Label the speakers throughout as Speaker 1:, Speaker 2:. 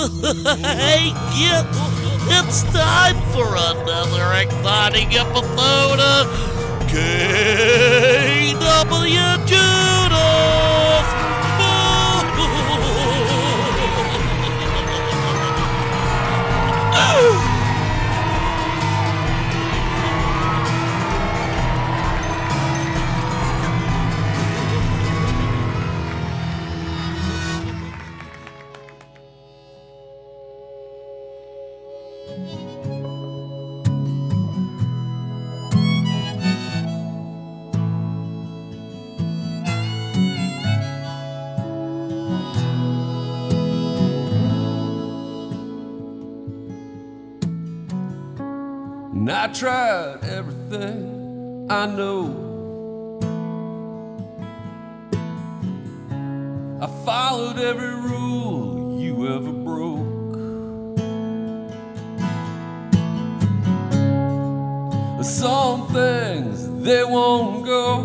Speaker 1: Hey, kids, it's time for another exciting episode of KWJUDAS.
Speaker 2: And I tried everything I know. I followed every rule you ever broke. Some things they won't go.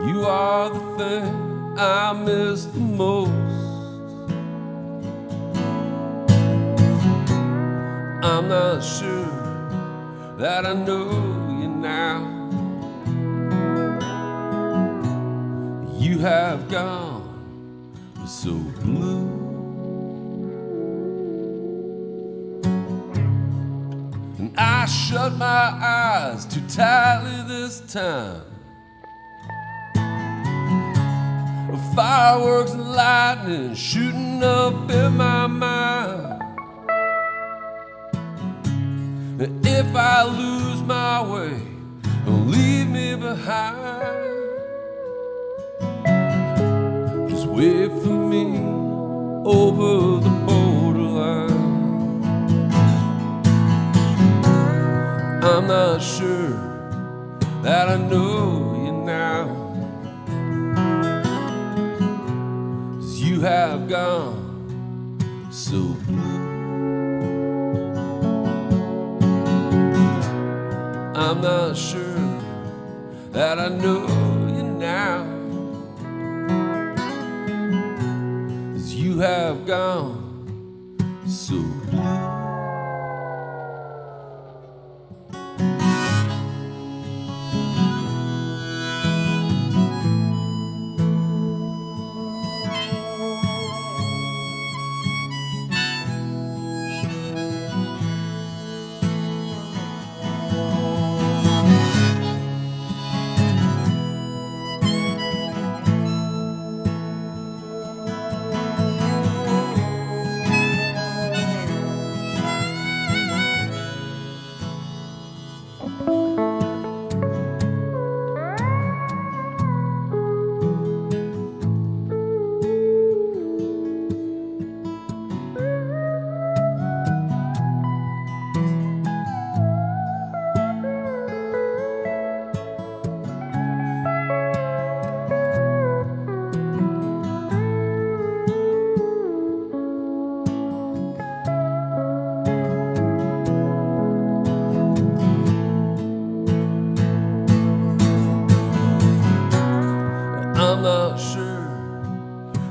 Speaker 2: You are the thing I miss the most. I'm not sure that I know you now. You have gone so blue. And I shut my eyes too tightly this time. Fireworks and lightning shooting up in my mind. If I lose my way, don't leave me behind. Just wait for me over the borderline. I'm not sure that I know you now. 'Cause you have gone so blue. I'm not sure that I know you now. 'Cause you have gone so blue.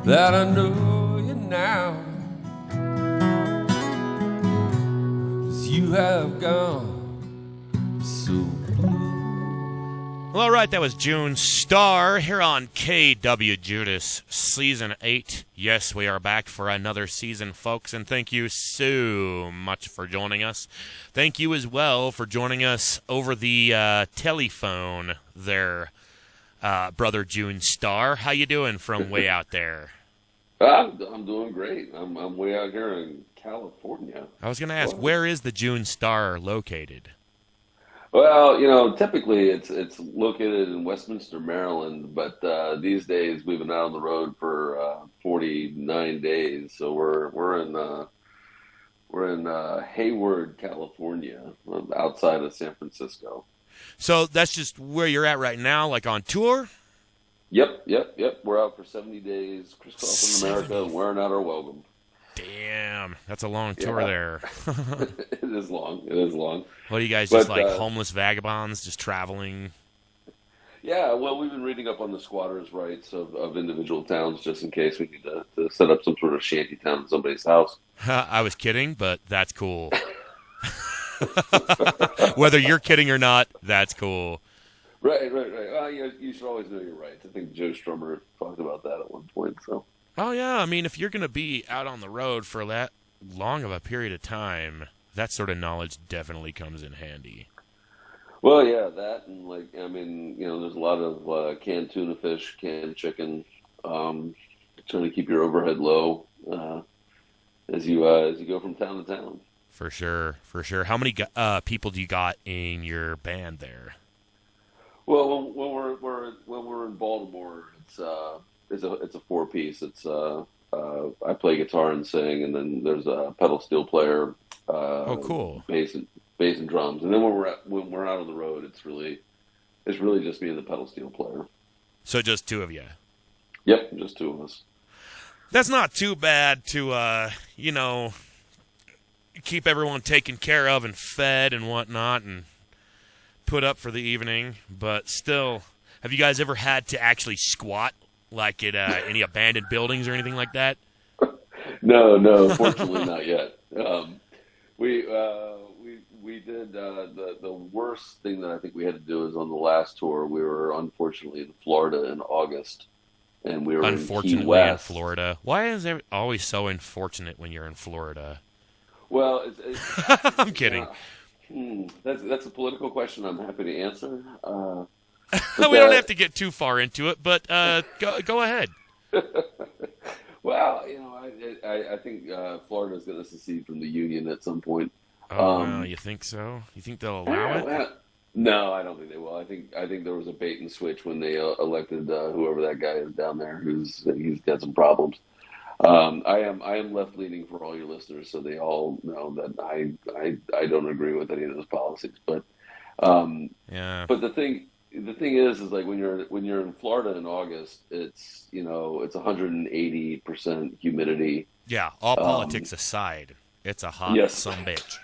Speaker 2: That I know you now. 'Cause you have gone so blue.
Speaker 1: Well, all right, that was June Star here on KWJUDAS Season 8. Yes, we are back for another season, folks, and thank you so much for joining us. Thank you as well for joining us over the telephone there, Brother June Star. How you doing from way out there?
Speaker 3: I'm doing great. I'm way out here in California.
Speaker 1: I was going to ask, where is the June Star located?
Speaker 3: Well, typically it's located in Westminster, Maryland, but these days we've been out on the road for 49 days, so we're in Hayward, California, outside of San Francisco.
Speaker 1: So that's just where you're at right now, like on tour?
Speaker 3: Yep. We're out for 70 days, crisscrossing America, and wearing out our welcome.
Speaker 1: Damn, that's a long tour there.
Speaker 3: It is long.
Speaker 1: What are you guys, just like homeless vagabonds just traveling?
Speaker 3: Yeah, well, we've been reading up on the squatters' rights of individual towns just in case we need to set up some sort of shanty town in somebody's house.
Speaker 1: I was kidding, but that's cool. Whether you're kidding or not, that's cool.
Speaker 3: Right. Well, you should always know your rights. I think Joe Strummer talked about that at one point. So.
Speaker 1: Oh, yeah. I mean, if you're going to be out on the road for that long of a period of time, that sort of knowledge definitely comes in handy.
Speaker 3: Well, yeah, that and there's a lot of canned tuna fish, canned chicken, trying to keep your overhead low as you go from town to town.
Speaker 1: For sure. How many people do you got in your band there?
Speaker 3: Well, when we're in Baltimore, it's a 4-piece. It's I play guitar and sing, and then there's a pedal steel player.
Speaker 1: Oh, cool.
Speaker 3: Bass and drums, and then when we're out on the road, it's really just me and the pedal steel player.
Speaker 1: So just two of you.
Speaker 3: Yep, just two of us.
Speaker 1: That's not too bad to keep everyone taken care of and fed and whatnot, and put up for the evening. But still, have you guys ever had to actually squat, like at any abandoned buildings or anything like that?
Speaker 3: No, fortunately not yet. We did the worst thing that I think we had to do is on the last tour. We were unfortunately in Florida in August, and we were
Speaker 1: unfortunately
Speaker 3: in Key West.
Speaker 1: In Florida. Why is it always so unfortunate when you're in Florida?
Speaker 3: Well,
Speaker 1: I'm kidding.
Speaker 3: That's a political question. I'm happy to answer.
Speaker 1: We don't have to get too far into it, but go ahead.
Speaker 3: Well, I think Florida is going to secede from the Union at some point.
Speaker 1: Oh, you think so? You think they'll allow it?
Speaker 3: No, I don't think they will. I think there was a bait and switch when they elected whoever that guy is down there. He's got some problems. I am left leaning for all your listeners, so they all know that I don't agree with any of those policies. But
Speaker 1: yeah.
Speaker 3: But the thing is like when you're in Florida in August, it's 180% humidity.
Speaker 1: Yeah, all politics aside, it's a hot sumbitch.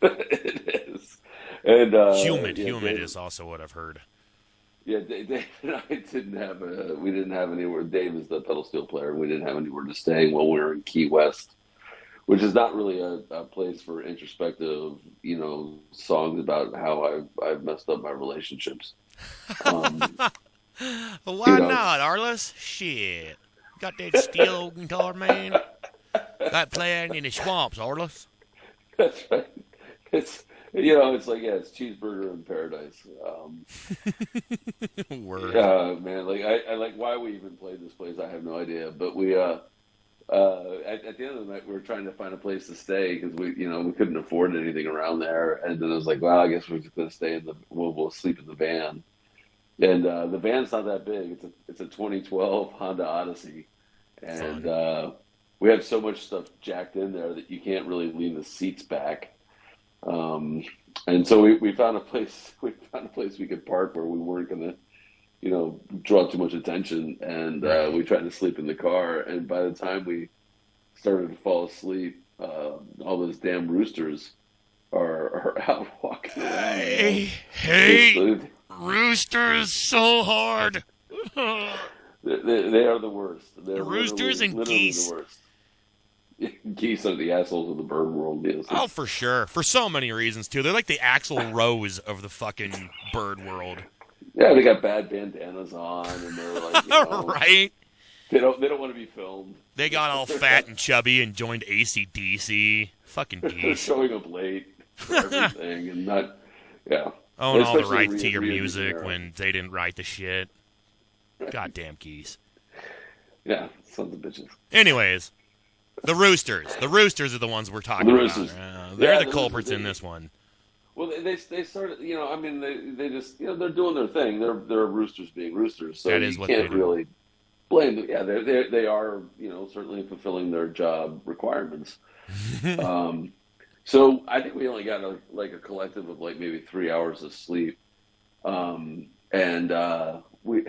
Speaker 3: It is. And
Speaker 1: humid is also what I've heard.
Speaker 3: Yeah, Dave and I didn't have anywhere. Dave is the pedal steel player, and we didn't have anywhere to stay while we were in Key West, which is not really a place for introspective, songs about how I've messed up my relationships.
Speaker 1: Why not, Arliss? Shit. Got that steel guitar, man? Got playing in the swamps, Arliss.
Speaker 3: That's right. It's like, it's cheeseburger in paradise.
Speaker 1: Word.
Speaker 3: Man, like I like why we even played this place. I have no idea, but we at the end of the night we were trying to find a place to stay because we couldn't afford anything around there, and then it was like, well, I guess we're just gonna stay we'll sleep in the van, and the van's not that big. It's a 2012 Honda Odyssey, and we have so much stuff jacked in there that you can't really lean the seats back. And so we found a place we could park where we weren't going to, draw too much attention. And we tried to sleep in the car. And by the time we started to fall asleep, all those damn roosters are out walking around.
Speaker 1: Hey, roosters so hard.
Speaker 3: They are the worst. They're
Speaker 1: roosters and geese.
Speaker 3: The worst. Geese are the assholes of the bird world. Yes.
Speaker 1: Oh, for sure. For so many reasons, too. They're like the Axl Rose of the fucking bird world.
Speaker 3: Yeah, they got bad bandanas on, and they're like,
Speaker 1: right?
Speaker 3: They don't want to be filmed.
Speaker 1: They got all fat and chubby and joined AC/DC. Fucking geese.
Speaker 3: They're showing up late for everything, and not,
Speaker 1: Own all the rights to your music when they didn't write the shit. Goddamn geese.
Speaker 3: Yeah, sons of bitches.
Speaker 1: Anyways. The roosters. The roosters are the ones we're talking about. They're the culprits in this one.
Speaker 3: Well, they started, they just, they're doing their thing. They're roosters being roosters, so
Speaker 1: that is what
Speaker 3: you can't
Speaker 1: they do.
Speaker 3: really blame them. Yeah, they are, certainly fulfilling their job requirements. So I think we only got a collective of maybe 3 hours of sleep, and we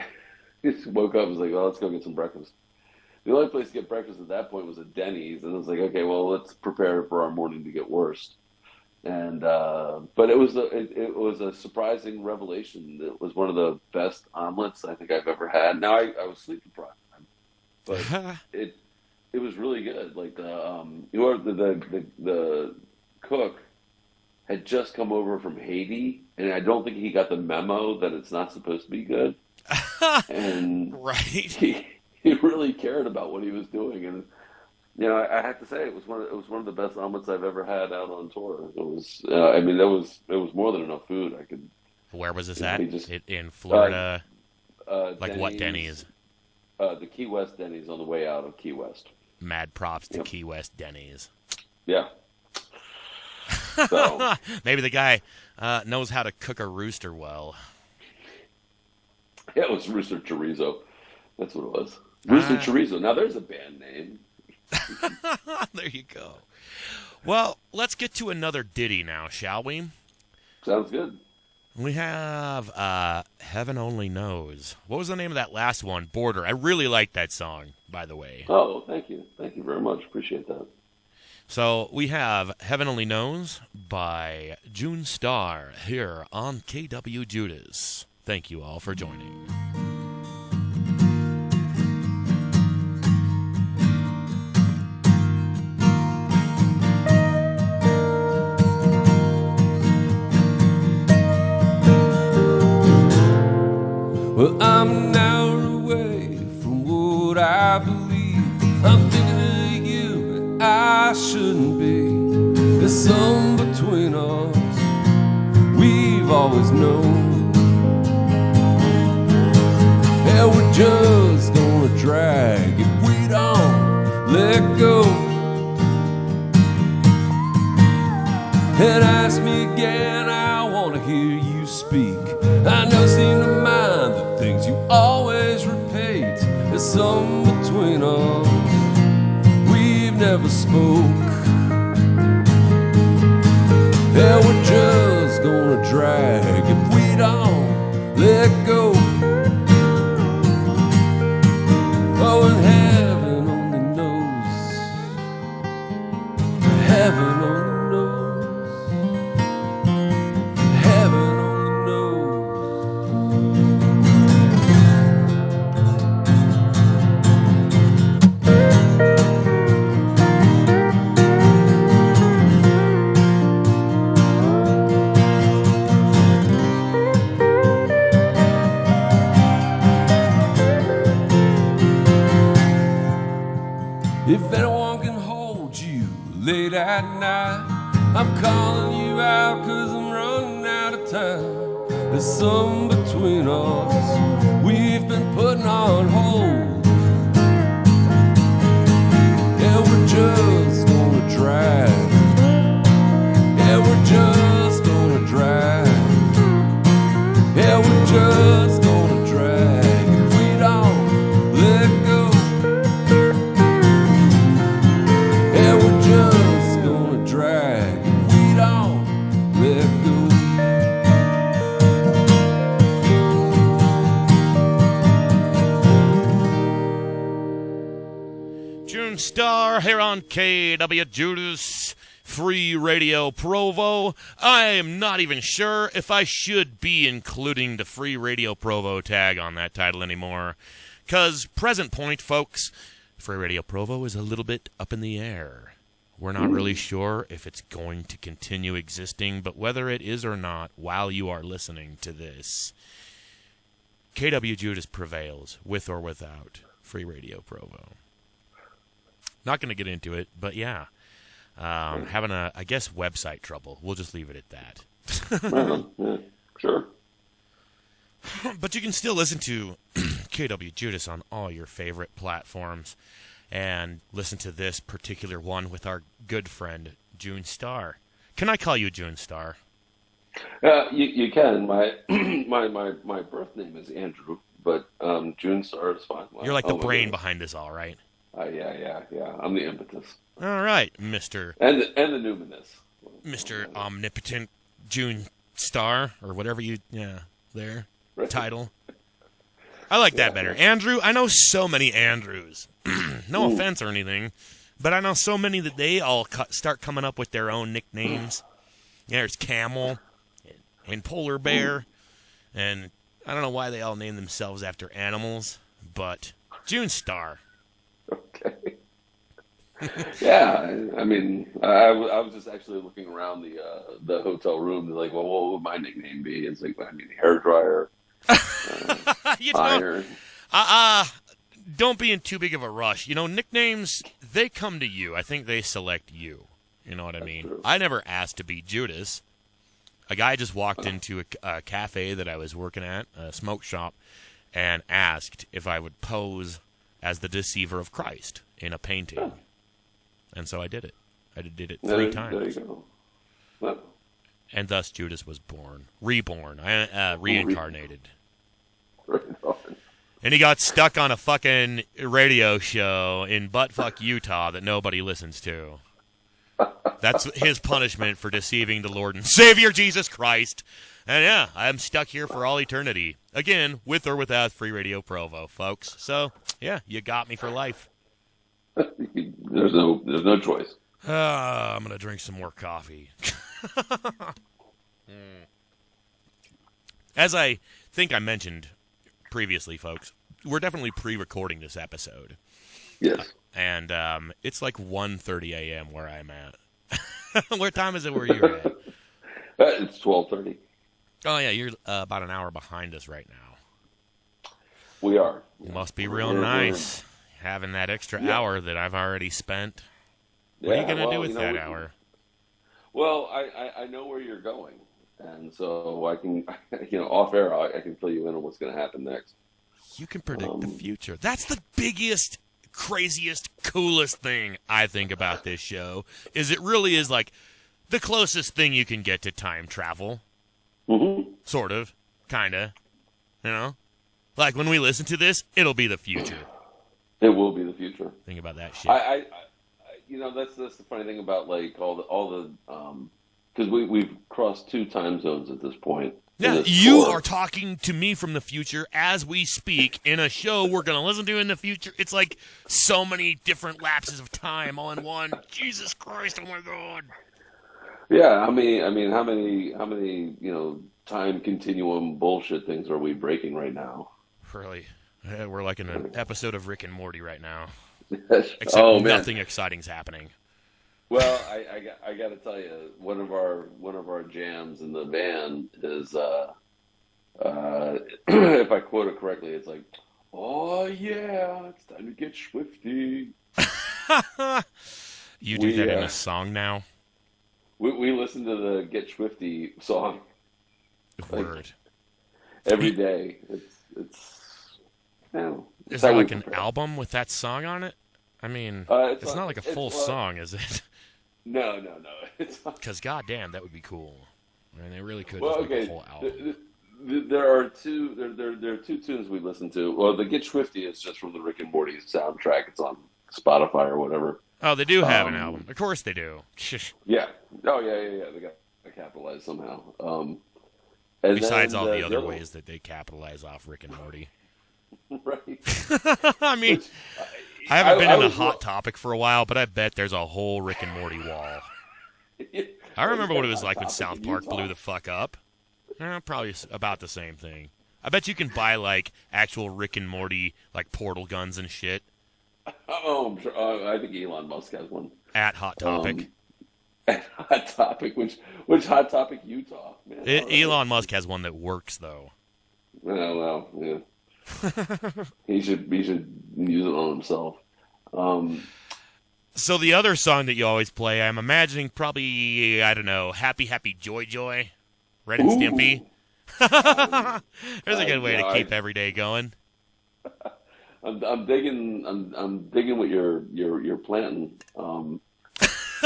Speaker 3: just woke up and was like, well, let's go get some breakfast. The only place to get breakfast at that point was at Denny's, and I was like, okay, well, let's prepare for our morning to get worse. And but it was a surprising revelation. It was one of the best omelets I think I've ever had. Now I was sleep deprived, but it was really good. Like the cook had just come over from Haiti, and I don't think he got the memo that it's not supposed to be good. And
Speaker 1: right,
Speaker 3: he really cared about what he was doing, and I have to say it was one of the best omelets I've ever had out on tour. It was, it was more than enough food. I could.
Speaker 1: Where was this at? In Florida. Like
Speaker 3: Denny's,
Speaker 1: what Denny's?
Speaker 3: The Key West Denny's on the way out of Key West.
Speaker 1: Mad props to Key West Denny's.
Speaker 3: Yeah. So
Speaker 1: maybe the guy knows how to cook a rooster well.
Speaker 3: Yeah, it was Rooster Chorizo. That's what it was. Rooster Chorizo. Now there's a band name.
Speaker 1: There you go. Well, let's get to another ditty now, shall we?
Speaker 3: Sounds good.
Speaker 1: We have Heaven Only Knows. What was the name of that last one? Border. I really like that song, by the way.
Speaker 3: Oh, thank you. Thank you very much. Appreciate that.
Speaker 1: So we have Heaven Only Knows by June Star here on KWJUDAS. Thank you all for joining.
Speaker 2: Well, I'm an hour away from what I believe. I'm thinking of you, but I shouldn't be. There's something between us we've always known. Yeah, we're just gonna drag if we don't let go. And ask me again, I wanna hear you speak. I know seem to mind the things you always repeat. There's something between us we've never spoke. Yeah, we're just gonna drag if we don't let go. Oh, and heaven only knows. Heaven only knows. Heaven only knows. If anyone can hold you late at night, I'm calling you out 'cause I'm running out of time. There's something between us we've been putting on hold. Yeah, we're just gonna drag. Yeah, we're just gonna drag. Yeah, we're just gonna drag if we don't let go. Yeah, we're just gonna drag if we don't let go.
Speaker 1: June Star here on KWJUDAS Free Radio Provo. I am not even sure if I should be including the Free Radio Provo tag on that title anymore. 'Cause present point, folks, Free Radio Provo is a little bit up in the air. We're not really sure if it's going to continue existing, but whether it is or not, while you are listening to this, KWJUDAS prevails, with or without Free Radio Provo. Not going to get into it, but yeah. Having I guess, website trouble. We'll just leave it at that.
Speaker 3: Yeah, sure.
Speaker 1: But you can still listen to KWJUDAS on all your favorite platforms and listen to this particular one with our good friend, June Star. Can I call you June Star?
Speaker 3: You can. My my birth name is Andrew, but June Star is fine.
Speaker 1: You're like the brain behind this all, right?
Speaker 3: Yeah. I'm the impetus.
Speaker 1: All right, Mr.
Speaker 3: And the numinous.
Speaker 1: Mr. Omnipotent June Star, or whatever there,
Speaker 3: Right.
Speaker 1: title. I like that better. Andrew, I know so many Andrews. No offense or anything, but I know so many that they all start coming up with their own nicknames. There's camel and polar bear, and I don't know why they all name themselves after animals, but June Star.
Speaker 3: Okay. Yeah, I mean, I was just actually looking around the hotel room, like, well, what would my nickname be? It's like, I mean, hair dryer, iron.
Speaker 1: Don't be in too big of a rush. Nicknames, they come to you. I think they select you. You know what I mean?
Speaker 3: True.
Speaker 1: I never asked to be Judas. A guy just walked into a cafe that I was working at, a smoke shop, and asked if I would pose as the deceiver of Christ in a painting. Oh. And so I did it. I did it 3 times.
Speaker 3: There you go. Well,
Speaker 1: and thus Judas was born. Reborn. Reincarnated.
Speaker 3: Right on.
Speaker 1: And he got stuck on a fucking radio show in buttfuck Utah that nobody listens to. That's his punishment for deceiving the Lord and Savior Jesus Christ. And yeah, I'm stuck here for all eternity. Again, with or without Free Radio Provo, folks. So, yeah, you got me for life.
Speaker 3: There's no choice.
Speaker 1: I'm going to drink some more coffee. As I think I mentioned previously, folks, we're definitely pre-recording this episode.
Speaker 3: Yes.
Speaker 1: And it's like 1:30 a.m. where I'm at. What time is it where you're at?
Speaker 3: It's 12:30.
Speaker 1: Oh, yeah, you're about an hour behind us right now.
Speaker 3: We are.
Speaker 1: Must be real nice having that extra hour that I've already spent. What are you going to do with that hour?
Speaker 3: Well, I know where you're going. And so I can, off air, I can fill you in on what's going to happen next.
Speaker 1: You can predict the future. That's the biggest, craziest, coolest thing I think about this show, is it really is like the closest thing you can get to time travel.
Speaker 3: Mm-hmm.
Speaker 1: Sort of. Kind of. Like when we listen to this, it'll be the future.
Speaker 3: It will be the future.
Speaker 1: Think about that shit.
Speaker 3: That's the funny thing about like all the because we've crossed 2 time zones at this point.
Speaker 1: Yeah, you are talking to me from the future as we speak in a show we're going to listen to in the future. It's like so many different lapses of time all in one. Jesus Christ, oh my God.
Speaker 3: Yeah, I mean, how many time continuum bullshit things are we breaking right now?
Speaker 1: Really? Yeah, we're like in an episode of Rick and Morty right now. Except nothing exciting's happening.
Speaker 3: Well, I got to tell you, one of our jams in the band is, if I quote it correctly, it's like, "Oh yeah, it's time to get swifty."
Speaker 1: You do that in a song now?
Speaker 3: We listen to the Get Swifty song.
Speaker 1: Word.
Speaker 3: Every day.
Speaker 1: Is there like an album with that song on it? I mean, it's not like a full song, is it?
Speaker 3: No. It's not.
Speaker 1: Because goddamn, that would be cool. I mean, they really could
Speaker 3: make
Speaker 1: a whole album.
Speaker 3: There are 2 tunes we listen to. Well, the Get Swifty is just from the Rick and Morty soundtrack. It's on Spotify or whatever.
Speaker 1: Oh, they do have an album. Of course they do.
Speaker 3: Yeah. Oh, yeah. They got capitalized somehow.
Speaker 1: Besides all the other ways that they capitalize off Rick and Morty.
Speaker 3: Right.
Speaker 1: I mean, I haven't been in a Hot Topic for a while, but I bet there's a whole Rick and Morty wall. I remember what it was like when South Park blew the fuck up. Probably about the same thing. I bet you can buy, like, actual Rick and Morty, like, portal guns and shit.
Speaker 3: Oh, I'm sure. I think Elon Musk has one.
Speaker 1: At Hot Topic.
Speaker 3: At Hot Topic? Which Hot Topic, Utah? Man,
Speaker 1: Elon Musk has one that works, though.
Speaker 3: Well, yeah. he should use it on himself.
Speaker 1: So the other song that you always play, I'm imagining probably, I don't know, Happy Happy Joy Joy, Red and Stimpy. There's a good way to keep every day going.
Speaker 3: I'm digging what you're planting.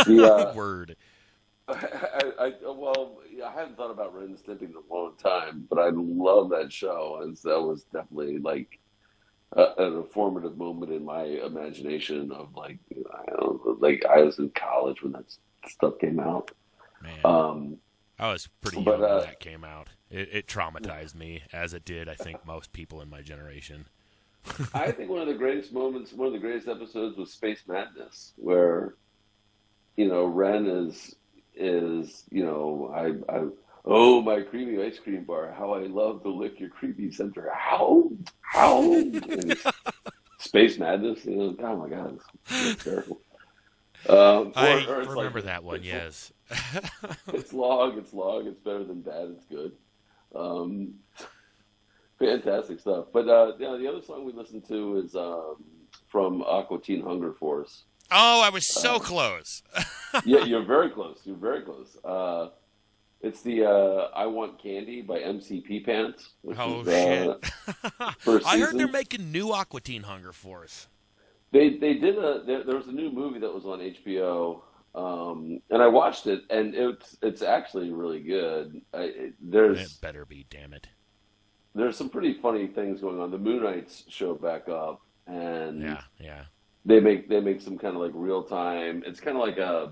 Speaker 1: Word.
Speaker 3: I hadn't thought about Ren and Stimpy in a long time, but I love that show, and that was definitely like an formative moment in my imagination of like, I was in college when that stuff came out.
Speaker 1: Man, I was pretty young when that came out. It traumatized me, as it did, I think, most people in my generation.
Speaker 3: I think one of the greatest episodes was Space Madness, where Ren is, oh, my creamy ice cream bar, how I love to lick your creepy center. How? And Space Madness, oh my God, it's terrible.
Speaker 1: I remember that one, yes.
Speaker 3: It's long, it's better than bad, it's good. Fantastic stuff. But the other song we listened to is from Aqua Teen Hunger Force.
Speaker 1: Oh, I was so close.
Speaker 3: Yeah, you're very close. It's the I Want Candy by MCP Pants.
Speaker 1: Shit.
Speaker 3: First
Speaker 1: I heard
Speaker 3: season.
Speaker 1: they're making new Aqua Teen Hunger Force.
Speaker 3: They did there was a new movie that was on HBO, and I watched it, and it's actually really good.
Speaker 1: It better be, damn it.
Speaker 3: There's some pretty funny things going on. The Moonites show back up, and
Speaker 1: yeah.
Speaker 3: They make some kind of like real time. It's kind of like a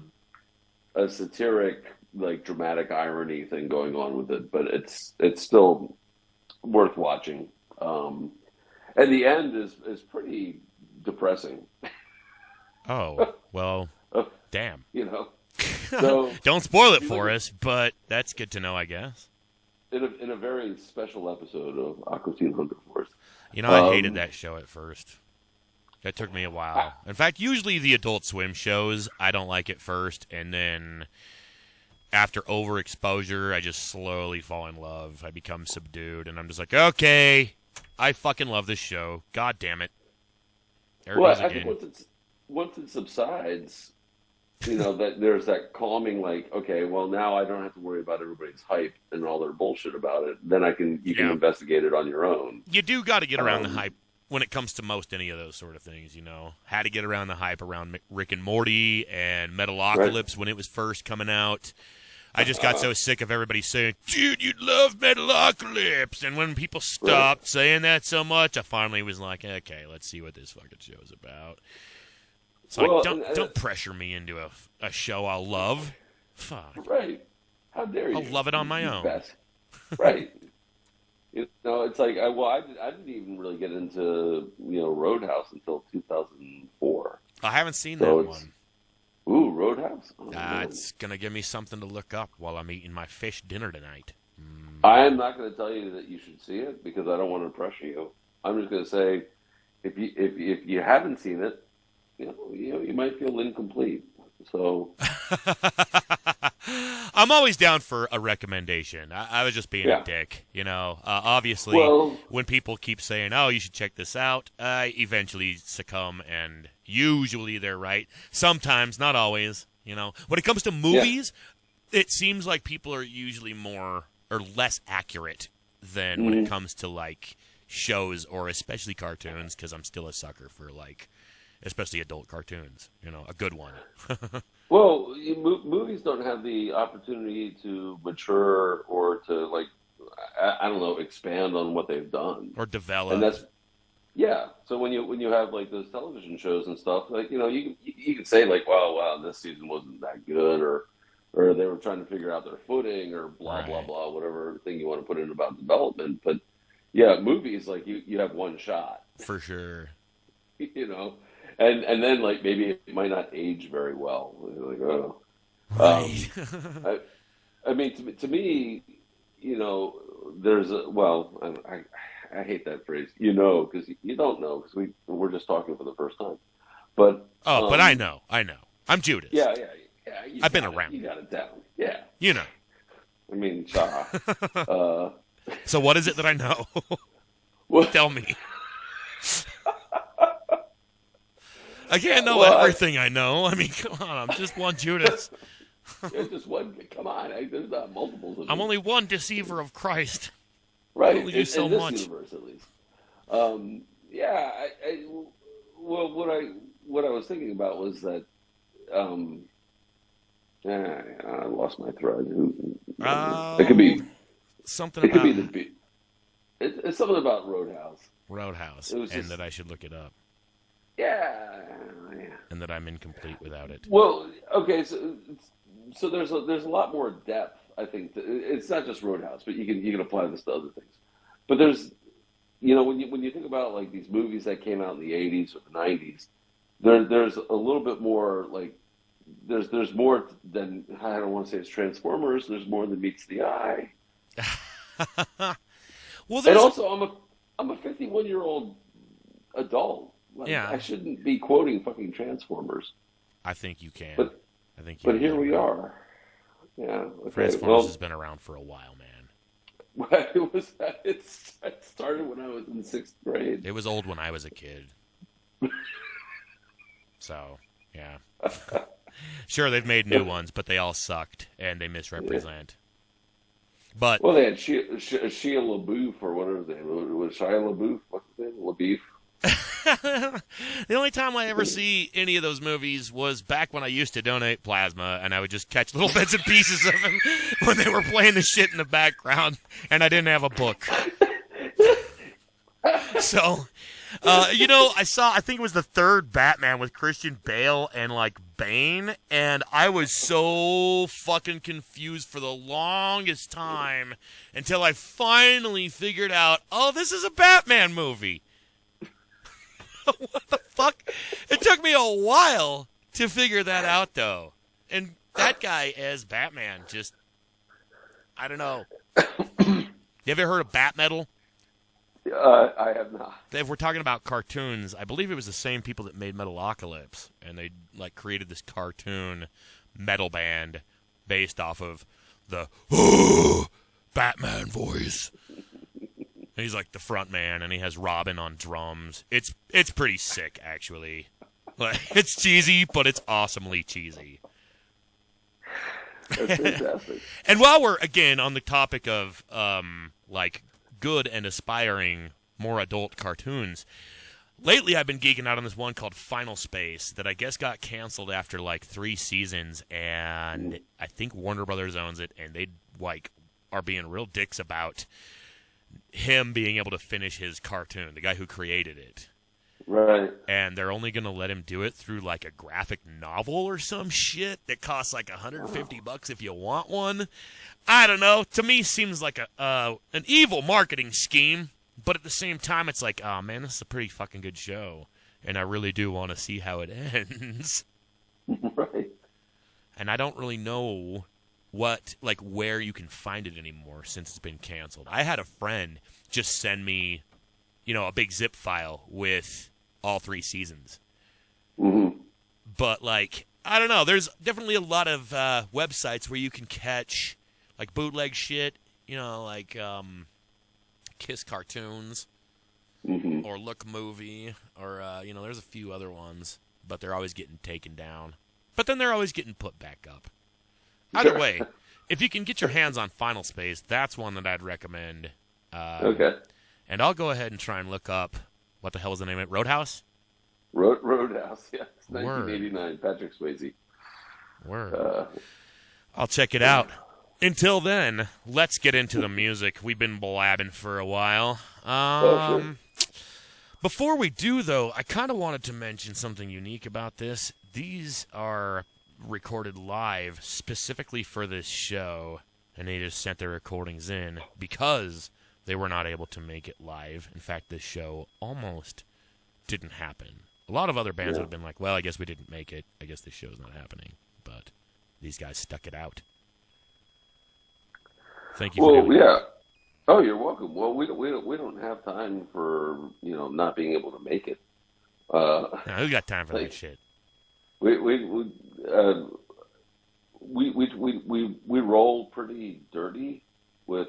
Speaker 3: satiric, like dramatic irony thing going on with it, but it's still worth watching. And the end is pretty depressing.
Speaker 1: Oh, well, damn.
Speaker 3: So
Speaker 1: don't spoil it for us, but that's good to know, I guess.
Speaker 3: In a very special episode of Aqua Teen Hunger Force.
Speaker 1: I hated that show at first. That took me a while. In fact, usually the Adult Swim shows, I don't like at first, and then after overexposure, I just slowly fall in love. I become subdued, and I'm just like, okay, I fucking love this show. God damn it. There it is
Speaker 3: I
Speaker 1: again.
Speaker 3: think once it subsides, that there's that calming, like, okay, well, now I don't have to worry about everybody's hype and all their bullshit about it. Then you can investigate it on your own.
Speaker 1: You do got to get around the hype when it comes to most any of those sort of things, Had to get around the hype around Rick and Morty and Metalocalypse when it was first coming out. I just got so sick of everybody saying, dude, you'd love Metalocalypse. And when people stopped saying that so much, I finally was like, okay, let's see what this fucking show is about. So don't pressure me into a show I'll love. Fuck.
Speaker 3: Right. How dare you?
Speaker 1: I'll love it on my own.
Speaker 3: Best. Right. It's like, I didn't even really get into, Roadhouse until 2004.
Speaker 1: I haven't seen that one.
Speaker 3: Ooh, Roadhouse?
Speaker 1: It's going to give me something to look up while I'm eating my fish dinner tonight.
Speaker 3: I am not going to tell you that you should see it because I don't want to pressure you. I'm just going to say, if you haven't seen it, you might feel incomplete. So
Speaker 1: I'm always down for a recommendation. I was just being a dick, Obviously, when people keep saying, "Oh, you should check this out," I eventually succumb, and usually they're right. Sometimes, not always. When it comes to movies, it seems like people are usually more or less accurate than when it comes to like shows or especially cartoons. Because I'm still a sucker for especially adult cartoons. A good one.
Speaker 3: Well, movies don't have the opportunity to mature or to I don't know, expand on what they've done
Speaker 1: or develop.
Speaker 3: And that's So when you have like those television shows and stuff, you can say wow, this season wasn't that good, or they were trying to figure out their footing, or blah blah blah, whatever thing you want to put in about development. But movies you have one shot
Speaker 1: for sure.
Speaker 3: And then maybe it might not age very well.
Speaker 1: Right.
Speaker 3: I mean, to me, there's I hate that phrase, because you don't know, because we're just talking for the first time. But
Speaker 1: but I know, I'm Judas.
Speaker 3: Yeah.
Speaker 1: I've been around.
Speaker 3: You got it down. Yeah.
Speaker 1: I
Speaker 3: mean,
Speaker 1: So what is it that I know? Tell me. I can't know everything I know. I mean, come on, I'm just one Judas.
Speaker 3: There's just one. Come on, there's not multiples of
Speaker 1: I'm
Speaker 3: me.
Speaker 1: only one deceiver of Christ.
Speaker 3: Right.
Speaker 1: I do so
Speaker 3: in this
Speaker 1: much.
Speaker 3: Universe, at least. What I was thinking about was that. I lost my thread. It could be
Speaker 1: something.
Speaker 3: It could be it's something about Roadhouse,
Speaker 1: and that I should look it up.
Speaker 3: Yeah.
Speaker 1: And that I'm incomplete without it.
Speaker 3: Well, okay, so there's a lot more depth. I think it's not just Roadhouse, but you can apply this to other things. But there's, when you think about these movies that came out in the 80s or the 90s, there's a little bit more there's more than, I don't want to say it's Transformers. There's more than meets the eye.
Speaker 1: Well,
Speaker 3: and also I'm a 51-year-old adult. Like,
Speaker 1: yeah,
Speaker 3: I shouldn't be quoting fucking Transformers.
Speaker 1: I think you can.
Speaker 3: But here we are. Yeah. Okay.
Speaker 1: Transformers has been around for a while, man.
Speaker 3: It started when I was in 6th grade.
Speaker 1: It was old when I was a kid. So, yeah. Sure, they've made new ones, but they all sucked, and they misrepresent. But
Speaker 3: well, they had Shia LaBeouf, or whatever his name was. Shia LaBeouf? What's his name? LaBeouf?
Speaker 1: The only time I ever see any of those movies was back when I used to donate plasma, and I would just catch little bits and pieces of them when they were playing the shit in the background, and I didn't have a book. So, I think it was the third Batman with Christian Bale and, like, Bane, and I was so fucking confused for the longest time until I finally figured out, oh, this is a Batman movie. What the fuck? It took me a while to figure that out, though. And that guy as Batman just, I don't know. You ever heard of Bat Metal?
Speaker 3: I have not.
Speaker 1: If we're talking about cartoons, I believe it was the same people that made Metalocalypse, and they created this cartoon metal band based off of the Batman voice. And he's like the front man, and he has Robin on drums. It's pretty sick, actually. Like, it's cheesy, but it's awesomely cheesy.
Speaker 3: That's fantastic.
Speaker 1: And while we're again on the topic of good and aspiring, more adult cartoons, lately I've been geeking out on this one called Final Space that I guess got canceled after 3 seasons, and I think Warner Brothers owns it, and they are being real dicks about him being able to finish his cartoon, the guy who created it.
Speaker 3: Right.
Speaker 1: And they're only going to let him do it through a graphic novel or some shit that costs $150 if you want one. I don't know. To me, seems like an evil marketing scheme, but at the same time, it's like, oh man, this is a pretty fucking good show, and I really do want to see how it ends.
Speaker 3: Right.
Speaker 1: And I don't really know where you can find it anymore since it's been canceled. I had a friend just send me, a big zip file with all 3 seasons.
Speaker 3: Mm-hmm.
Speaker 1: But I don't know. There's definitely a lot of websites where you can catch bootleg shit. Kiss Cartoons,
Speaker 3: mm-hmm.
Speaker 1: or Look Movie, or there's a few other ones, but they're always getting taken down. But then they're always getting put back up. Either way, if you can get your hands on Final Space, that's one that I'd recommend.
Speaker 3: Okay.
Speaker 1: And I'll go ahead and try and look up, what the hell is the name of it? Roadhouse?
Speaker 3: Roadhouse, yeah. It's 1989, Patrick Swayze.
Speaker 1: Word. I'll check it out. Until then, let's get into the music. We've been blabbing for a while.
Speaker 3: Sure.
Speaker 1: Before we do, though, I kind of wanted to mention something unique about this. These are recorded live specifically for this show, and they just sent their recordings in because they were not able to make it live. In fact, this show almost didn't happen. A lot of other bands would have been like, well, I guess we didn't make it. I guess this show's not happening. But these guys stuck it out. Thank you.
Speaker 3: Well, yeah. Oh, you're welcome. Well, we don't have time for not being able to make it.
Speaker 1: No, who got time for that shit?
Speaker 3: We roll pretty dirty with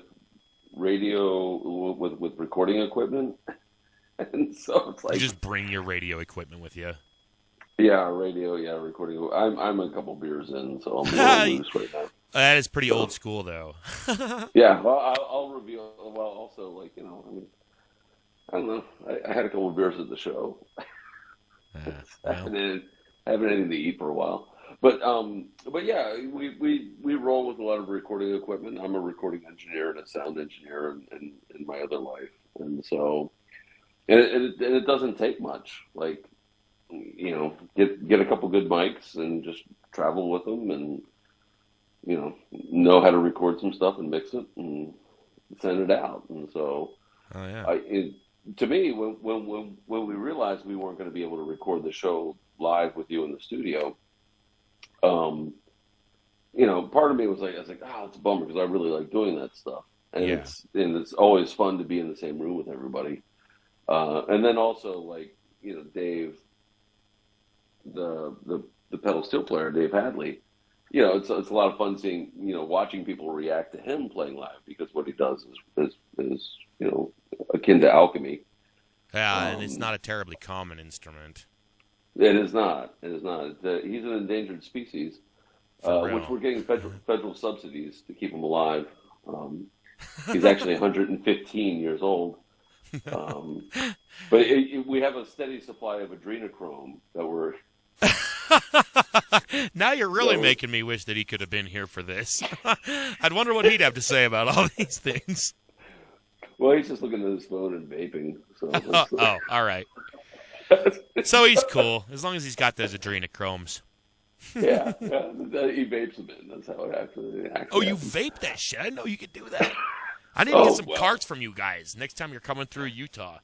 Speaker 3: radio with recording equipment, and so it's
Speaker 1: you just bring your radio equipment with you.
Speaker 3: Yeah, radio. Yeah, recording. I'm a couple beers in, so I'm a little loose right now.
Speaker 1: That is pretty old school, though.
Speaker 3: Yeah, well, I'll reveal. Well, also, I don't know. I had a couple of beers at the show. I haven't had anything to eat for a while, but yeah, we roll with a lot of recording equipment. I'm a recording engineer and a sound engineer in my other life, and so it doesn't take much. Get a couple good mics and just travel with them, and know how to record some stuff and mix it and send it out. And so, to me, when we realized we weren't going to be able to record the show live with you in the studio, Part of me was like, I was like, oh, it's a bummer because I really like doing that stuff, and
Speaker 1: Yeah.
Speaker 3: it's always fun to be in the same room with everybody, and then also like Dave, the pedal steel player, Dave Hadley. It's a lot of fun seeing watching people react to him playing live because what he does is akin to alchemy.
Speaker 1: Yeah, and it's not a terribly common instrument.
Speaker 3: It is not. It is not. He's an endangered species, which we're getting federal subsidies to keep him alive. He's actually 115 years old. But we have a steady supply of adrenochrome that we're...
Speaker 1: Now you're really making me wish that he could have been here for this. I'd wonder what he'd have to say about all these things.
Speaker 3: Well, he's just looking at his phone and vaping. So
Speaker 1: all right. So he's cool, as long as he's got those adrenochromes.
Speaker 3: Yeah, he vapes them in. That's how it actually
Speaker 1: Oh, you
Speaker 3: happens.
Speaker 1: vape that shit? I didn't know you could do that. I need to get some carts from you guys next time you're coming through Utah.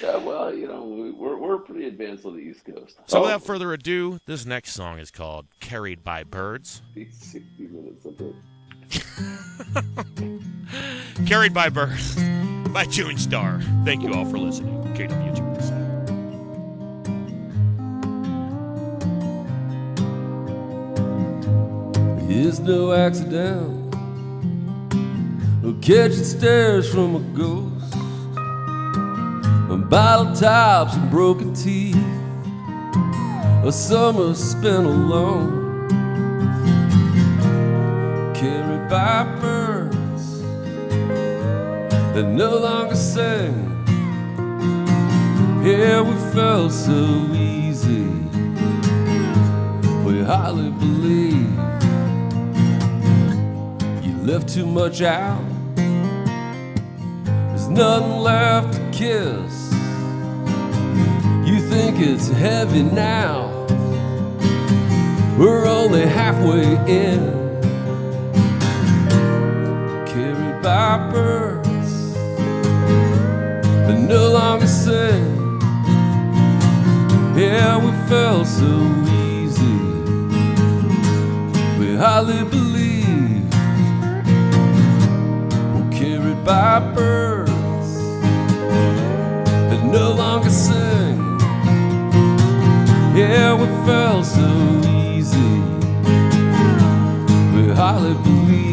Speaker 3: Yeah, well, we're pretty advanced on the East Coast.
Speaker 1: So without further ado, this next song is called Carried by Birds.
Speaker 3: 60 minutes of it.
Speaker 1: Carried by Birds by June Star. Thank you all for listening. KWJUDAS.
Speaker 2: It's no accident, no catching stares from a ghost, and bottle tops and broken teeth, a summer spent alone, carried by birds that no longer sing. Yeah, we felt so easy, we hardly believed. Left too much out, there's nothing left to kiss. You think it's heavy now, we're only halfway in. Carried by birds that no longer sing. Yeah, we felt so easy, we hardly believe. By birds that no longer sing. Yeah, we felt so easy, we hardly believe.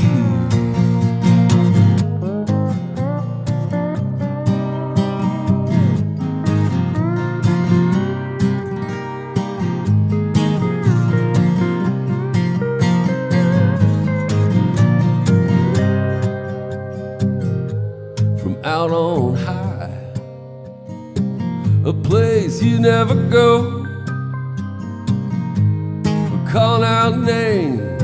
Speaker 2: Out on high, a place you never go. We're calling out names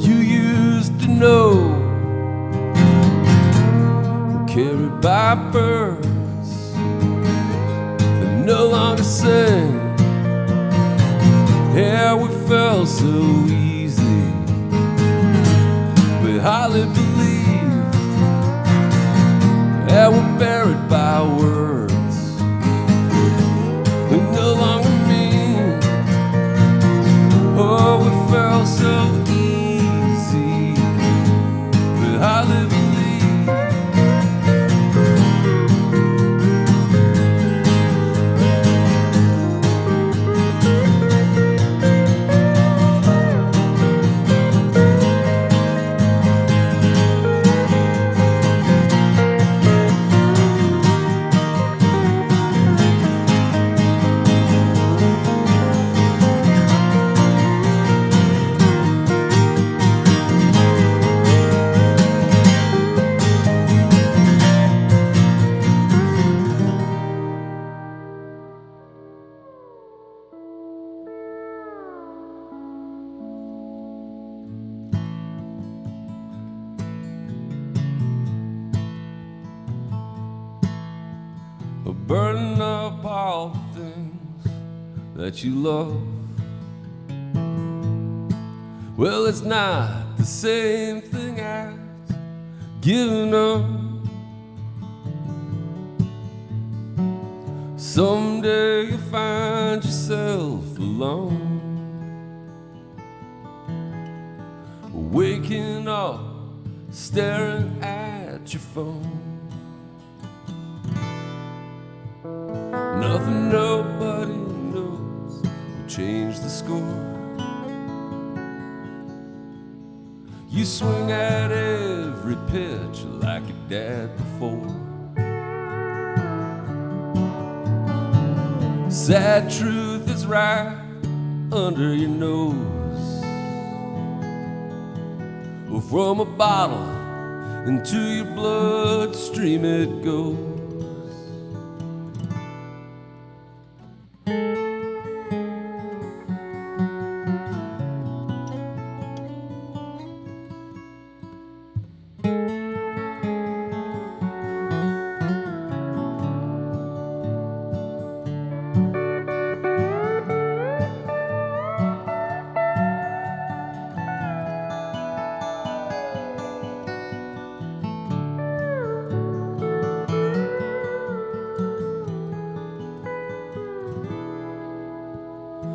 Speaker 2: you used to know. We're carried by birds that no longer sing. Yeah, we felt so easy, we hardly believed. Yeah, we're buried by words we no longer mean. Oh, we felt so easy, we hardly believe. Burning up all the things that you love. Well, it's not the same thing as giving up. Someday you'll find yourself yourself alone. Waking up, staring at your phone. Nothing nobody knows will change the score. You swing at every pitch like your dad before. Sad truth is right under your nose. From a bottle into your bloodstream it goes.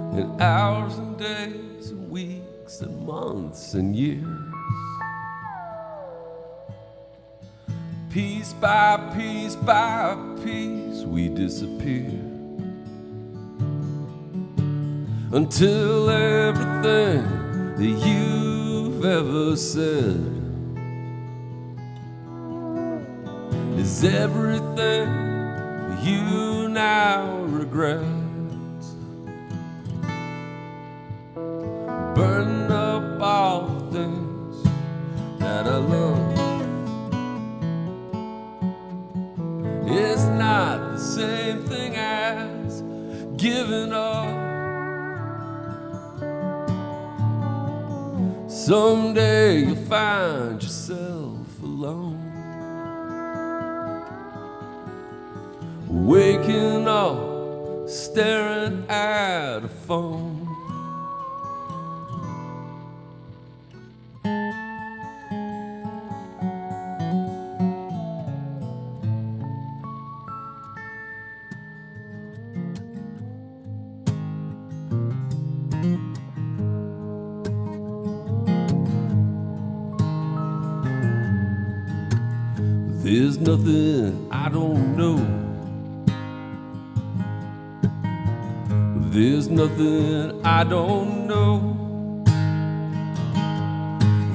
Speaker 2: And hours and days and weeks and months and years, piece by piece by piece we disappear, until everything that you've ever said is everything you now regret. Burning up all the things that I love. It's not the same thing as giving up. Someday you'll find yourself alone, waking up, staring at a phone. There's nothing I don't know. There's nothing I don't know.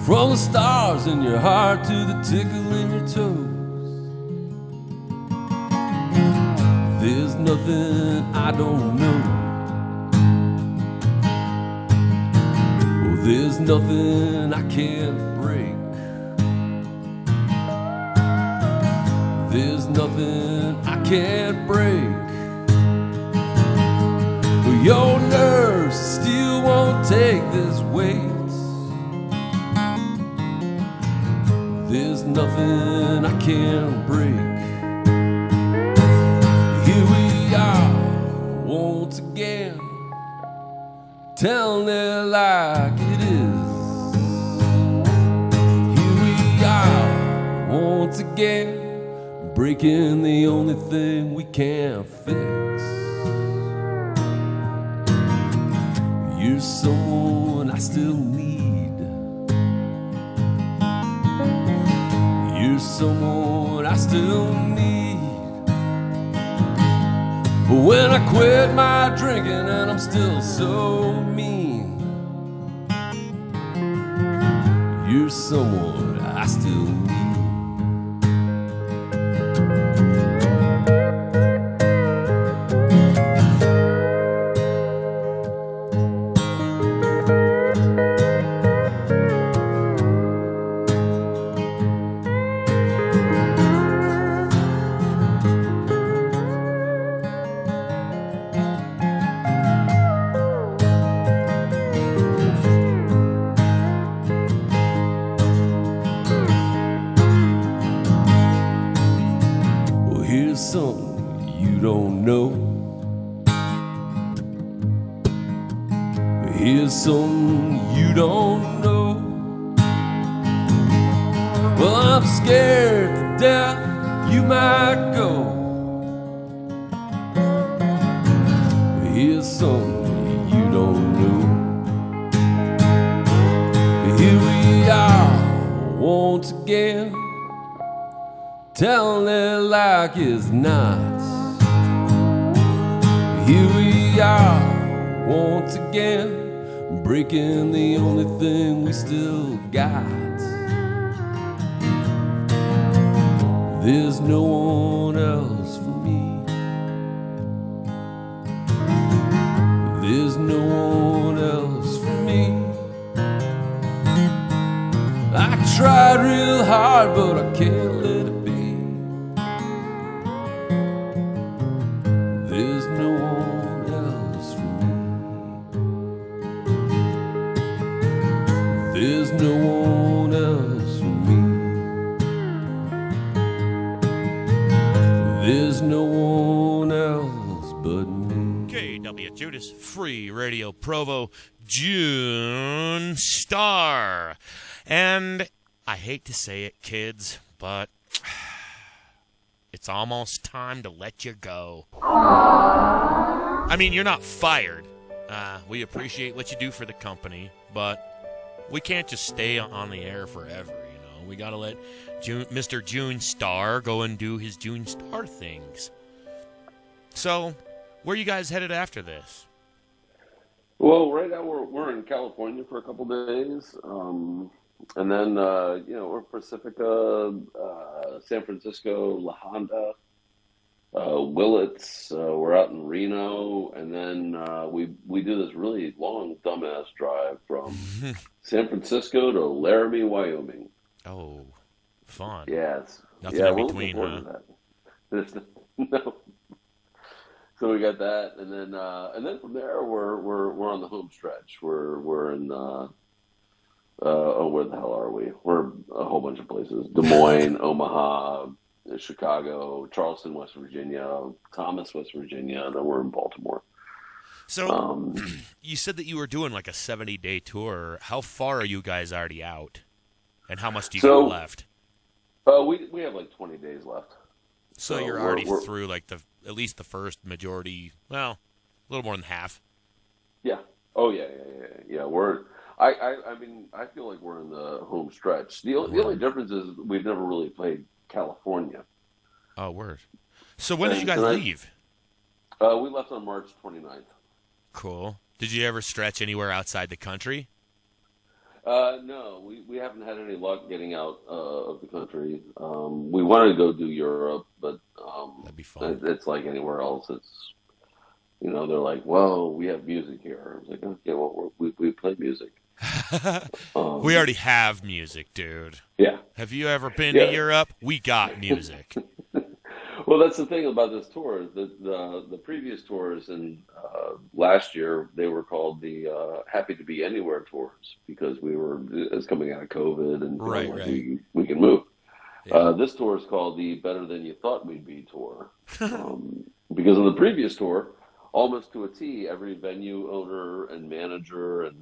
Speaker 2: From the stars in your heart to the tickle in your toes. There's nothing I don't know. Oh, there's nothing I can't break. There's nothing I can't break. But your nerves still won't take this weight. There's nothing I can't break. Here we are once again, telling it like it is. Here we are once again, breaking the only thing we can't fix. You're someone I still need. You're someone I still need. But when I quit my drinking and I'm still so mean, you're someone I still need. Here's something you don't know. Well, I'm scared to death you might go. Here's something don't know. Here we are once again, telling it like it's not. Here we are once again, breaking the only thing we still got. There's no one else for me. There's no one else for me. I tried real hard, but I can't let it be. There's no one else for me. There's no one else for me. There's no one else but me.
Speaker 1: KWJUDAS Free Radio Provo, June Star. And I hate to say it, kids, but it's almost time to let you go. I mean, you're not fired. We appreciate what you do for the company, but we can't just stay on the air forever, you know. We got to let Mr. June Star go and do his June Star things. So, where are you guys headed after this?
Speaker 3: Well, right now we're in California for a couple days, and then we're Pacifica, San Francisco, La Honda, Willits. We're out in Reno, and then we do this really long dumbass drive from San Francisco to Laramie, Wyoming.
Speaker 1: Oh, fun.
Speaker 3: Yes.
Speaker 1: Nothing in between, huh?
Speaker 3: No. So we got that, and then from there we're on the home stretch. We're in where the hell are we? We're a whole bunch of places: Des Moines, Omaha, Chicago, Charleston, West Virginia, Thomas, West Virginia, and then we're in Baltimore.
Speaker 1: So you said that you were doing like a 70-day tour. How far are you guys already out, and how much do you got left?
Speaker 3: We have like 20 days left.
Speaker 1: So you're already through like at least the first majority. Well, a little more than half.
Speaker 3: Yeah. Oh yeah. I mean, I feel like we're in the home stretch. The only difference is we've never really played California.
Speaker 1: Oh, word. So when did you guys leave?
Speaker 3: We left on March 29th.
Speaker 1: Cool. Did you ever stretch anywhere outside the country?
Speaker 3: No, we haven't had any luck getting out of the country. We wanted to go do Europe, but
Speaker 1: that'd be fun.
Speaker 3: It's like anywhere else. It's, they're like, well, we have music here. I was like, okay, well, we play music.
Speaker 1: We already have music, dude.
Speaker 3: Yeah.
Speaker 1: Have you ever been to Europe? We got music.
Speaker 3: Well, that's the thing about this tour. The previous tours and last year, they were called the Happy to Be Anywhere tours because it's coming out of COVID and we can move. Yeah. This tour is called the Better Than You Thought We'd Be tour because in the previous tour, almost to a T, every venue owner and manager and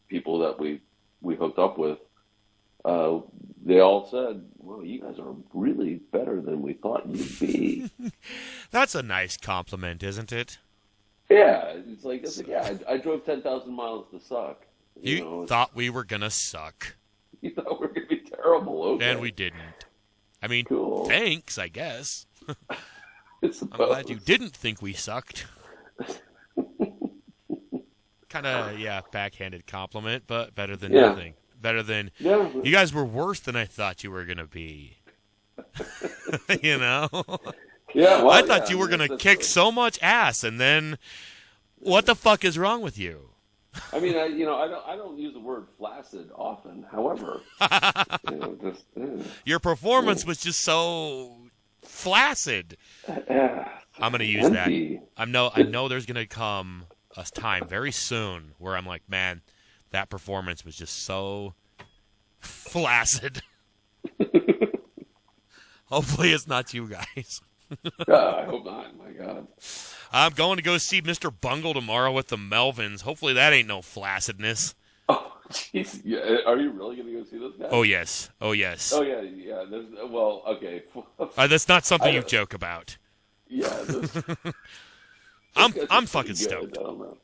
Speaker 3: people that we hooked up with, they all said, well, you guys are really better than we thought you'd be.
Speaker 1: That's a nice compliment, isn't it?
Speaker 3: Yeah. It's like I drove 10,000 miles to suck.
Speaker 1: You thought we were going to suck.
Speaker 3: You thought we were going to be terrible. Okay.
Speaker 1: And we didn't. I mean, Thanks, I guess.
Speaker 3: I'm
Speaker 1: glad you didn't think we sucked. Kind of, backhanded compliment, but better than nothing. Better than, you guys were worse than I thought you were going to be. Yeah, well, I thought you were going to kick so much ass, and then, what the fuck is wrong with you?
Speaker 3: I mean, I don't use the word flaccid often. However,
Speaker 1: your performance was just so flaccid. I'm going to use that. I know there's going to come a time very soon where I'm like, man, that performance was just so flaccid. Hopefully it's not you guys.
Speaker 3: I hope not. My God.
Speaker 1: I'm going to go see Mr. Bungle tomorrow with the Melvins. Hopefully that ain't no flaccidness.
Speaker 3: Oh, jeez. Yeah. Are you really going to go see this guy?
Speaker 1: Oh, yes. Oh, yeah.
Speaker 3: Well, okay.
Speaker 1: That's not something you joke about.
Speaker 3: Yeah.
Speaker 1: I'm fucking stoked.
Speaker 3: I don't know.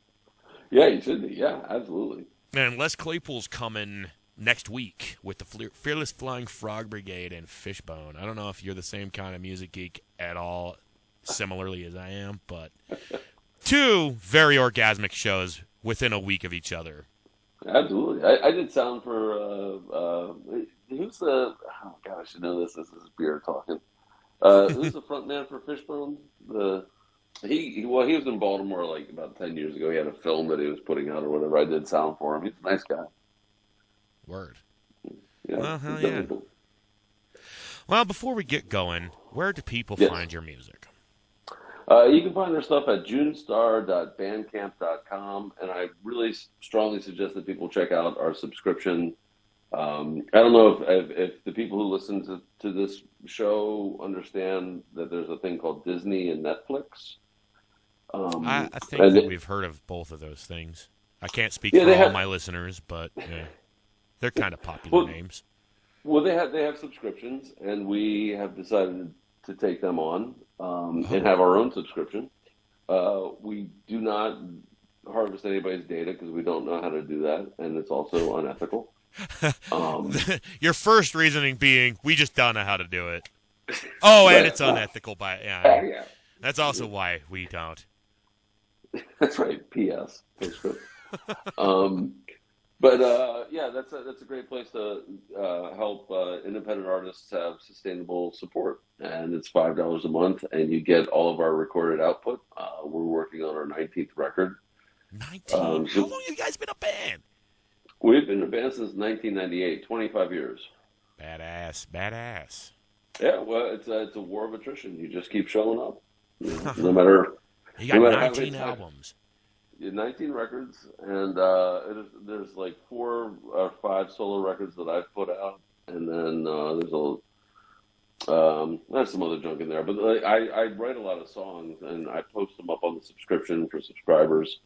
Speaker 3: Yeah, you should be. Yeah, absolutely.
Speaker 1: And Les Claypool's coming next week with the Fearless Flying Frog Brigade and Fishbone. I don't know if you're the same kind of music geek at all, similarly as I am, but two very orgasmic shows within a week of each other.
Speaker 3: Absolutely. I did sound for, who's the, oh God, I should know this. This is beer talking. Who's the front man for Fishbone? He was in Baltimore like about 10 years ago. He had a film that he was putting out or whatever. I did sound for him. He's a nice guy.
Speaker 1: Word.
Speaker 3: Yeah,
Speaker 1: well, hell yeah.
Speaker 3: Cool.
Speaker 1: Well, before we get going, where do people find your music?
Speaker 3: You can find our stuff at junestar.bandcamp.com, and I really strongly suggest that people check out our subscription. I don't know if the people who listen to this show understand that there's a thing called Disney and Netflix.
Speaker 1: I think that we've heard of both of those things. I can't speak for all my listeners, but they're kind of popular names.
Speaker 3: Well, they have subscriptions, and we have decided to take them on and have our own subscription. We do not harvest anybody's data because we don't know how to do that, and it's also unethical.
Speaker 1: Your first reasoning being, we just don't know how to do it. Oh, and it's unethical. Yeah. That's also why we don't.
Speaker 3: That's right. P.S. Postscript. But that's a great place to help independent artists have sustainable support, and it's $5 a month, and you get all of our recorded output. We're working on our 19th record.
Speaker 1: 19? How long have you guys been a band?
Speaker 3: We've been a band since 1998, 25 years.
Speaker 1: Badass.
Speaker 3: Yeah, well, it's a war of attrition. You just keep showing up, no matter.
Speaker 1: You got 19 albums.
Speaker 3: 19 records, and there's like 4 or 5 solo records that I've put out, and then there's some other junk in there. But I write a lot of songs, and I post them up on the subscription for subscribers,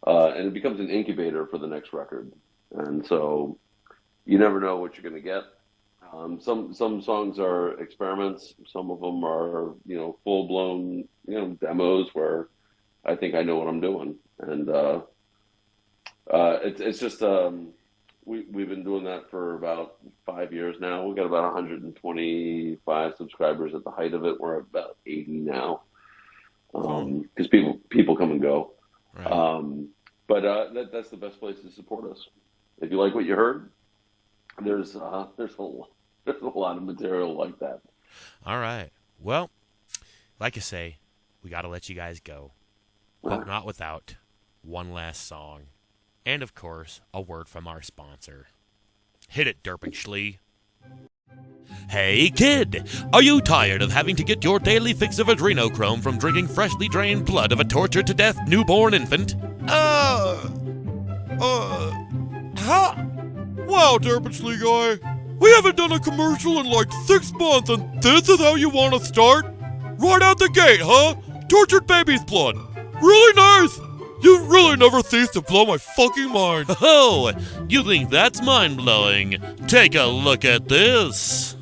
Speaker 3: and it becomes an incubator for the next record. And so you never know what you're going to get. Some songs are experiments. Some of them are full blown demos where I think I know what I'm doing. And it's just we've been doing that for about 5 years now. We've got about 125 subscribers at the height of it. We're at about 80 now because people come and go. Right. But that's the best place to support us. If you like what you heard, there's a lot of material like that.
Speaker 1: All right. Well, like I say, we got to let you guys go, but not without one last song, and of course, a word from our sponsor. Hit it, DURPENSHLEE. Hey kid, are you tired of having to get your daily fix of adrenochrome from drinking freshly drained blood of a tortured to death newborn infant?
Speaker 4: Wow, DURPENSHLEE guy, we haven't done a commercial in like 6 months, and this is how you want to start? Right out the gate, huh? Tortured baby's blood. Really nice. You really never cease to blow my fucking mind.
Speaker 1: Oh, you think that's mind-blowing? Take a look at this.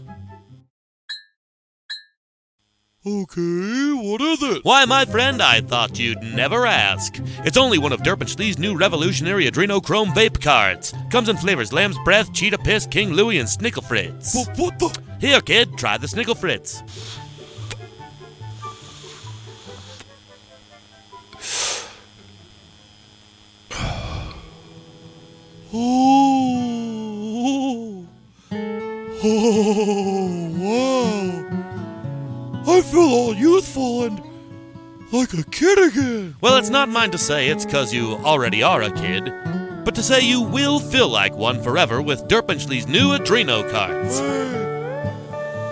Speaker 4: Okay, what is it?
Speaker 1: Why, my friend, I thought you'd never ask. It's only one of DURPENSHLEE's new revolutionary adrenochrome vape cards. Comes in flavors Lamb's Breath, Cheetah Piss, King Louie, and Snickle Fritz.
Speaker 4: What the?
Speaker 1: Here, kid, try the Snickle Fritz.
Speaker 4: Oh, wow. I feel all youthful and like a kid again.
Speaker 1: Well, it's not mine to say it's 'cause you already are a kid, but to say you will feel like one forever with DURPENSHLEE's new Adreno cards.
Speaker 4: Hey,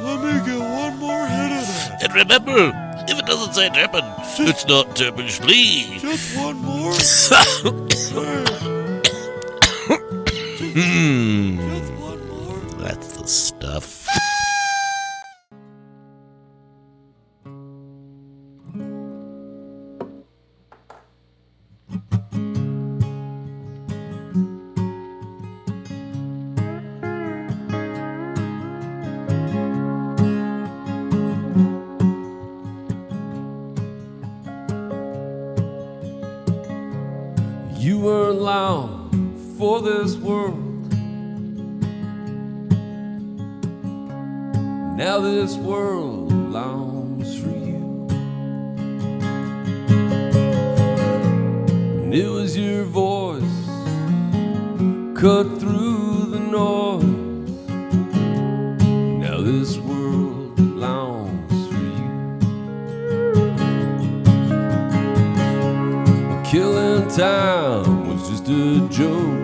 Speaker 4: let me get one more hit of that.
Speaker 1: And remember, if it doesn't say Durpen, it's not DURPENSHLEE.
Speaker 4: Just one more. Just one more.
Speaker 1: That's the stuff.
Speaker 2: You for this world. Now this world longs for you. And it was your voice cut through the noise. Now this world longs for you. And killing time was just a joke.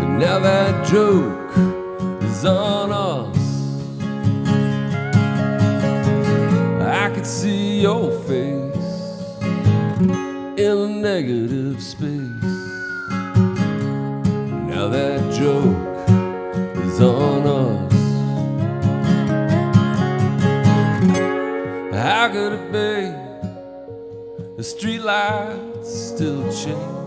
Speaker 2: And now that joke is on us. I could see your face in a negative space. Now that joke is on us. How could it be the streetlights still change?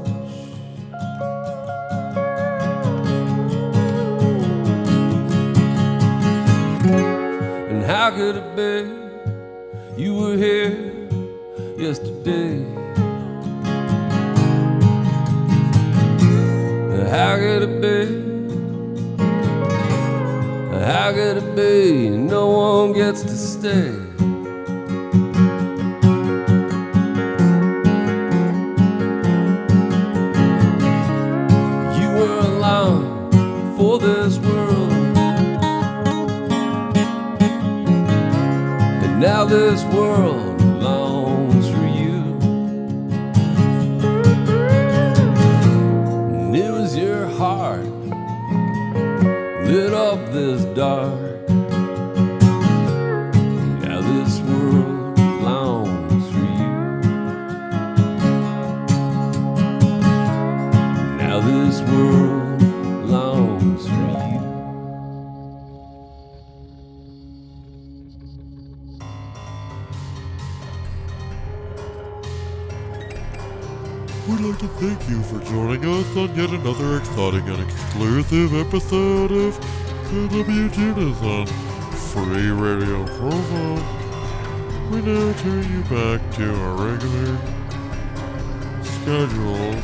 Speaker 2: And how could it be you were here yesterday? How could it be? How could it be no one gets to stay? You were alone for this world, and now this world longs for you. And it was your heart lit up this dark. Now this world longs for you. Now this world longs for you.
Speaker 4: We'd like to thank you for joining us on yet another exciting and exclusive episode of KWJUDAS on Free Radio Provo. We now turn you back to our regular schedule